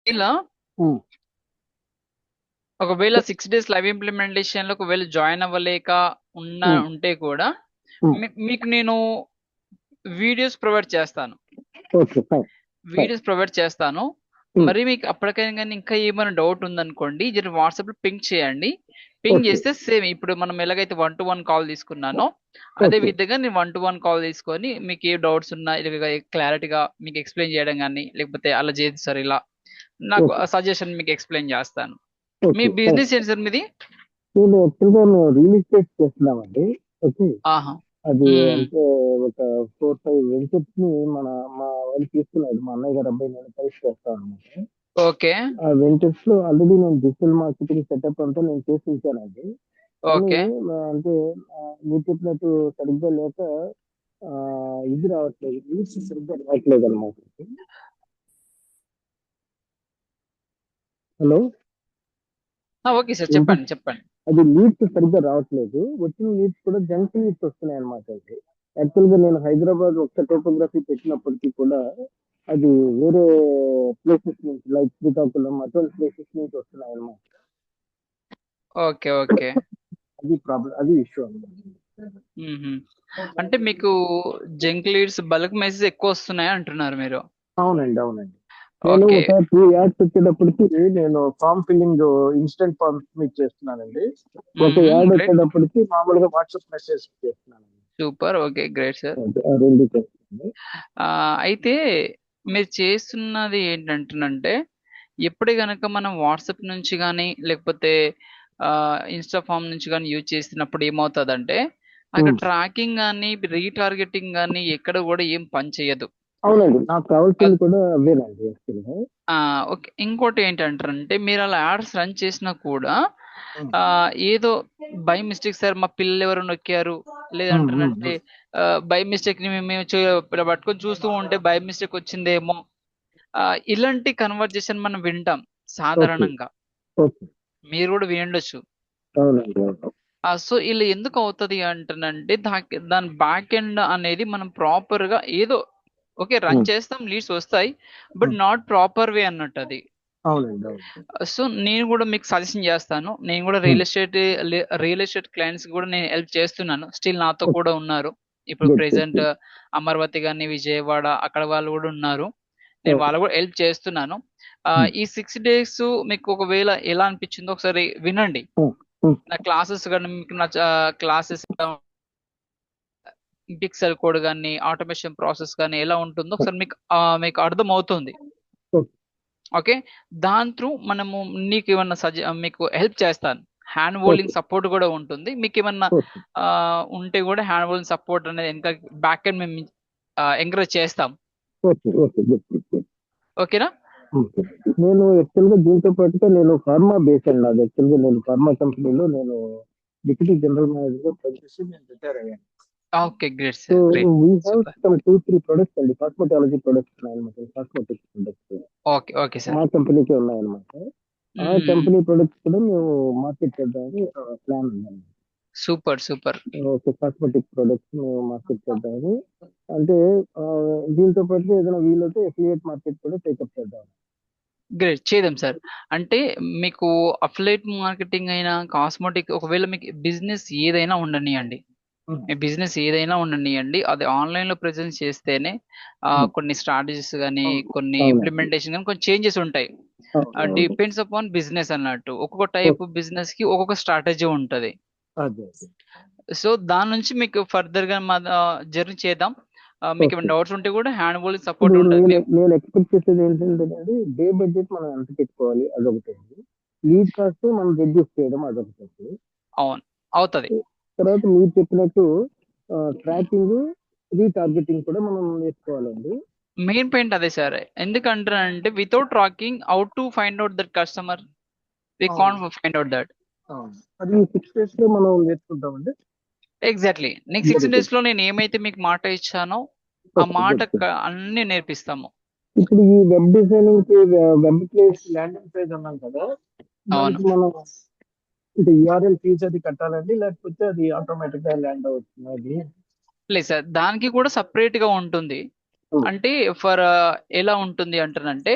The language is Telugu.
ఇలా ఉమ్, ఒకవేళ 6 days లైవ్ ఇంప్లిమెంటేషన్ లో ఒకవేళ జాయిన్ అవ్వలేక ఉమ్, ఉంటే కూడా ఉమ్. మీకు నేను వీడియోస్ ప్రొవైడ్ చేస్తాను. Okay, fine. Fine. Videos provide చేస్తాను. ఉమ్, మరి మీకు అప్పటికైనా కానీ ఇంకా ఏమైనా డౌట్ ఉందనుకోండి, జర వాట్సాప్ లో పింక్ చేయండి. Pink okay. చేస్తే సేమ్ ఇప్పుడు మనం ఎలాగైతే 1-to-1 కాల్ తీసుకున్నానో అదే ఓకే. విధంగా నేను 1-to-1 కాల్ తీసుకొని మీకు ఏ డౌట్స్ ఉన్నా ఇలాగ క్లారిటీగా మీకు ఎక్స్ప్లెయిన్ చేయడం కానీ, లేకపోతే అలా చేయండి సార్ ఇలా నాకు ఓకే. సజెషన్ మీకు ఎక్స్ప్లెయిన్ చేస్తాను. మీ ఓకే, ఫైన్. బిజినెస్ ఏంటి సార్ మీది? నేను యాక్చువల్గా మేము రియల్ ఎస్టేట్ చేస్తున్నామండి. ఓకే. ఆహా. అది మ్మ్. అంటే ఒక 4-5 వెంచర్స్ ని మా వాళ్ళు తీసుకున్నారు. మా అన్నయ్య గారు అబ్బాయి నేను కలిసి చేస్తాం అనమాట. ఓకే. ఆ వెంచర్స్ లో ఆల్రెడీ నేను డిజిటల్ మార్కెటింగ్ సెటప్ అంతా నేను చేసి ఉంచానండి. కానీ ఓకే. అంటే మీరు చెప్పినట్టు సరిగ్గా లేక ఆ, ఇది రావట్లేదు, లీడ్స్ సరిగ్గా రావట్లేదు అనమాట. హలో. ఓకే సార్, ఏంటి? చెప్పండి చెప్పండి. అది లీడ్స్ సరిగ్గా రావట్లేదు. వచ్చిన లీడ్స్ కూడా జంక్ లీడ్స్ వస్తున్నాయి అనమాట. అది యాక్చువల్ గా నేను హైదరాబాద్ ఒక్క టోపోగ్రఫీ పెట్టినప్పటికీ కూడా అది వేరే ప్లేసెస్ నుంచి లైక్ శ్రీకాకుళం అటువంటి ప్లేసెస్ నుంచి వస్తున్నాయి అనమాట. ఓకే. ఓకే. అది ప్రాబ్లం, అది ఇష్యూ అనమాట. మ్మ్. అంటే మీకు జంక్ లీడ్స్ బల్క్ మెసేజ్ ఎక్కువ వస్తున్నాయి అంటున్నారు మీరు? అవునండి, అవునండి. నేను ఓకే. ఒక 2 యాడ్స్ వచ్చేటప్పటికి నేను ఫామ్ ఫిల్లింగ్ ఇన్స్టెంట్ ఫామ్ మీకు చేస్తున్నానండి. ఒక యాడ్ గ్రేట్. వచ్చేటప్పటికి మామూలుగా వాట్సాప్ మెసేజ్ చేస్తున్నానండి. సూపర్. Okay, great sir. అది ఆ రెండు చేస్తున్నాను. అయితే మీరు చేస్తున్నది ఏంటంటేనంటే, ఎప్పుడు గనక మనం వాట్సాప్ నుంచి కానీ లేకపోతే ఇన్స్టా ఫామ్ నుంచి కానీ యూజ్ చేసినప్పుడు ఏమవుతుందంటే, అక్కడ ఉమ్. ట్రాకింగ్ కానీ రీటార్గెటింగ్ కానీ ఎక్కడ కూడా ఏం పని చేయదు. అవునండి, నాకు కావాల్సింది కూడా అవేనండి యాక్చువల్గా. ఆ! ఓకే. ఇంకోటి ఏంటంటారంటే మీరు అలా యాడ్స్ రన్ చేసినా కూడా ఉమ్. ఏదో బై మిస్టేక్ సార్ మా పిల్లలు ఎవరో నొక్కారు, ఉమ్. ఉమ్. లేదంటారంటే బై మిస్టేక్ ని మేము ఇలా పట్టుకొని చూస్తూ ఉంటే బై మిస్టేక్ వచ్చిందేమో. ఇలాంటి కన్వర్జేషన్ మనం వింటాం ఓకే. సాధారణంగా. ఓకే. మీరు కూడా వినుండొచ్చు. అవునండి, అవును. సో ఇలా ఎందుకు అవుతది అంటానంటే దాని బ్యాక్ ఎండ్ అనేది మనం ప్రాపర్ గా ఏదో ఓకే రన్ ఉమ్. చేస్తాం, లీడ్స్ వస్తాయి, but um. Not proper way అన్నట్టు అది. అవునండి, అవును. సో నేను కూడా మీకు సజెషన్ చేస్తాను. నేను కూడా ఉమ్. రియల్ ఎస్టేట్ క్లయింట్స్ కూడా నేను హెల్ప్ చేస్తున్నాను. స్టిల్ నాతో ఓకే. కూడా ఉన్నారు. ఇప్పుడు good, good, present good. Amaravati గాని, విజయవాడ అక్కడ వాళ్ళు కూడా ఉన్నారు. నేను ఓకే. వాళ్ళకు కూడా హెల్ప్ చేస్తున్నాను. ఉమ్. ఈ 6 days మీకు ఒకవేళ ఎలా అనిపించిందో ఒకసారి వినండి. ఉమ్. ఉమ్. నా క్లాసెస్ కానీ మీకు క్లాసెస్ పిక్సెల్ కోడ్ కానీ ఆటోమేషన్ ప్రాసెస్ కానీ ఎలా ఉంటుందో ఒకసారి మీకు అర్థం అవుతుంది. ఓకే. ఓకే. దాని త్రూ మనము నీకు ఏమన్నా మీకు హెల్ప్ చేస్తాను. Hand okay. హోల్డింగ్ సపోర్ట్ కూడా ఉంటుంది. మీకు ఏమన్నా ఓకే. ఉంటే కూడా హ్యాండ్ హోల్డింగ్ సపోర్ట్ అనేది ఇంకా బ్యాక్ ఎండ్ మేము ఎంకరేజ్ చేస్తాం. Okay. Okay. Good, good, good. ఓకేనా? ఓకే. నేను యాక్చువల్గా దీంతో పాటుగా నేను ఫార్మా బేస్ అండి. నాది యాక్చువల్గా నేను ఫార్మా కంపెనీలో నేను డిప్యూటీ జనరల్ మేనేజర్ గా పనిచేసి నేను రిటైర్ అయ్యాను. Okay, great so sir, great. We have super. Some 2-3 products అండి, కాస్మెటాలజీ ప్రొడక్ట్స్ ఉన్నాయన్నమాట. Cosmetics products okay. ఓకే మా సార్. కంపెనీకే ఉన్నాయన్నమాట. ఆ కంపెనీ ప్రొడక్ట్స్ కూడా మేము మార్కెట్ చేద్దామని ప్లాన్ ఉందండి. Super. Super. Okay, cosmetic products మేము మార్కెట్ చేద్దామని. అంటే ఆ, దీంతో పాటు ఏదైనా వీలైతే ఎఫిలియేట్ మార్కెట్ కూడా టేకప్ చేద్దాం. గ్రేట్, చేద్దాం సార్. అంటే మీకు అఫిలియేట్ మార్కెటింగ్ అయినా కాస్మెటిక్ ఒకవేళ మీకు బిజినెస్ ఏదైనా ఉండనియండి, ఉమ్. మీ బిజినెస్ ఏదైనా ఉండనియండి, అది ఆన్లైన్లో ప్రెజెన్స్ చేస్తేనే ఉమ్. కొన్ని స్ట్రాటజీస్ కానీ అవును. కొన్ని అవునండి. ఇంప్లిమెంటేషన్ కానీ కొన్ని చేంజెస్ ఉంటాయి. అవును, అవును. డిపెండ్స్ అపాన్ బిజినెస్ అన్నట్టు. ఒక్కొక్క టైప్ ఓకే. బిజినెస్ కి ఒక్కొక్క స్ట్రాటజీ ఉంటది. అదే, అదే. సో దాని నుంచి మీకు ఫర్దర్ గా జర్నీ చేద్దాం. మీకు ఓకే. ఏమైనా డౌట్స్ ఉంటే కూడా హ్యాండ్ హోల్డింగ్ ఇప్పుడు సపోర్ట్ ఉంటుంది నేను మేము. నేను ఎక్స్పెక్ట్ చేసేది ఏంటంటే అండి, డే బడ్జెట్ మనం ఎంత పెట్టుకోవాలి అదొకటి అండి. లీడ్ కాస్ట్ మనం రెడ్యూస్ చేయడం అదొకటి. అవును, అవుతది. తర్వాత మీరు చెప్పినట్టు ట్రాకింగ్, రీటార్గెటింగ్ కూడా మనం నేర్చుకోవాలండి. మెయిన్ పాయింట్ అదే సార్. ఎందుకంటారంటే without tracking how to find out that customer, we అవును, కాంట్ ఫైండ్ అవుట్ దట్. అవును. అది 6 days లో మనం నేర్చుకుంటామండి. Exactly. Next very 6 days good. లో నేను ఏమైతే మీకు మాట ఇచ్చానో ఆ ఓకే, మాట గుడ్, గుడ్. అన్ని నేర్పిస్తాము. ఇప్పుడు ఈ వెబ్ డిజైనింగ్ కి వెబ్ ప్లేస్ ల్యాండింగ్ పేజ్ అన్నాం కదా, అవును. దానికి మనం అంటే యూఆర్ఎల్ ఫీజ్ అది కట్టాలండి, లేకపోతే అది ఆటోమేటిక్ గా ల్యాండ్ అవుతుంది అది? లేదు సార్, దానికి కూడా సపరేట్ గా ఉంటుంది. ఉమ్. అంటే ఫర్ ఎలా ఉంటుంది అంటారంటే,